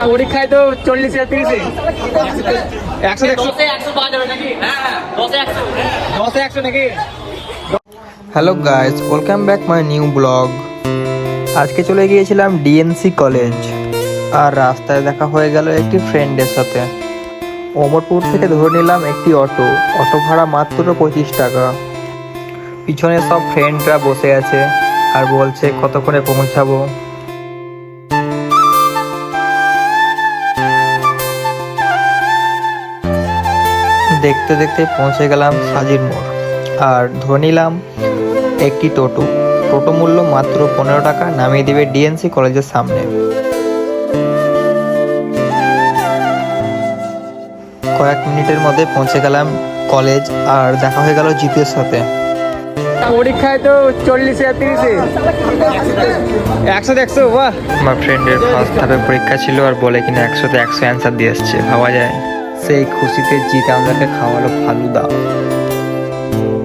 পরীক্ষায় তো 40 আর 30 100 100 পাওয়া যাবে নাকি? হ্যাঁ 10 100 নাকি? Hello guys, welcome back my new blog. আজকে চলে গিয়েছিলাম ডিএনসি কলেজ, আর রাস্তায় দেখা হয়ে গেল একটি ফ্রেন্ডের সাথে। অমরপুর থেকে ধরে নিলাম একটি অটো ভাড়া মাত্র 25 টাকা। পিছনে সব ফ্রেন্ডরা বসে আছে আর বলছে কতক্ষণে পৌঁছাবো। দেখতে দেখতে পৌঁছে গেলাম সাজির মোড়, আর ধরে নিলাম একটি টোটো মূল্য মাত্র 15 টাকা, নামিয়ে দিবে ডিএনসি কলেজের সামনে। কয়েক মিনিটের মধ্যে পৌঁছে গেলাম কলেজ, আর দেখা হয়ে গেল জিতের সাথে। পরীক্ষায় তো 40 আর 30 100 বাহ। আমার ফ্রেন্ডের ফার্স্ট ধাপে পরীক্ষা ছিল, আর বলে কিনা 100-তে 100 অ্যান্সার দিয়ে এসছে, ভাবা যায়। সেই খুশিতে জিত আমাদেরকে খাওয়ালো ফালুদা।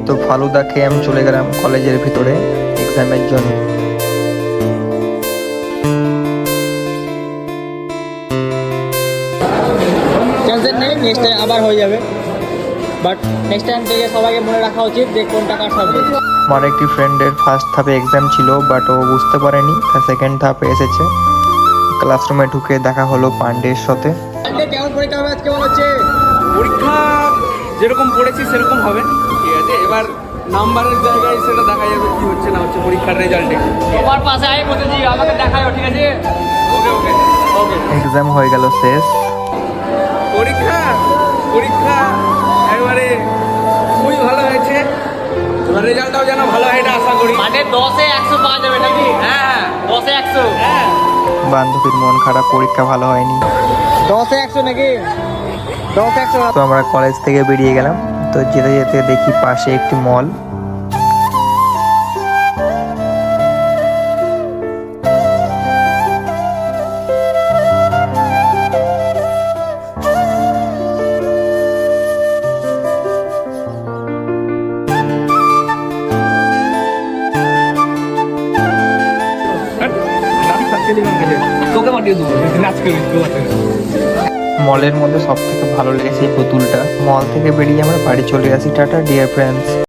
তো ফালুদা খেয়ে আমি চলে গেলাম কলেজের ভিতরে এক্সামের জন্য। টেনশন নেই, নেক্সট টাইম আবার হয়ে যাবে, বাট নেক্সট টাইম থেকে সবাইকে মনে রাখা উচিত যে কোনটা কার সাবজেক্ট। আমার একটি ফ্রেন্ডের ফার্স্ট ধাপে এক্সাম ছিল, বাট ও বুঝতে পারেনি, তার সেকেন্ড ধাপে এসেছে। ক্লাসরুমে ঢুকে দেখা হলো পান্ডের সাথে। কেমন পরীক্ষা হবে আজকে মনে হচ্ছে? পরীক্ষা যেরকম পড়েছি সেরকম হবে, ঠিক আছে। এবার নাম্বারের জায়গায় সেটা দেখা যাবে কি হচ্ছে না হচ্ছে পরীক্ষার রেজাল্টে। তোমার পাশে আই বলতেছি, আমাকে দেখাও, ঠিক আছে? ওকে ওকে ওকে। এক্সাম হয়ে গেল শেষ। পরীক্ষা একবারে খুবই ভালো হয়েছে, এবার রেজাল্টটাও যেন ভালো হয় এটা আশা করি। মানে 10-এ 100 পাওয়া যাবে নাকি? হ্যাঁ 10-এ 100। হ্যাঁ। বান্ধবীর মন খারাপ, পরীক্ষা ভালো হয়নি। 10 100 নাকি? 10 100। তো আমরা কলেজ থেকে বেরিয়ে গেলাম। তো যেতে যেতে দেখি পাশে একটি মল। তোকে পাঠিয়ে দেবো নাচ করবি। মলের মধ্যে সব থেকে ভালো লেগেছে এই পুতুলটা। মল থেকে বেরিয়ে আমরা বাড়ি চলে আসি। Tata dear friends.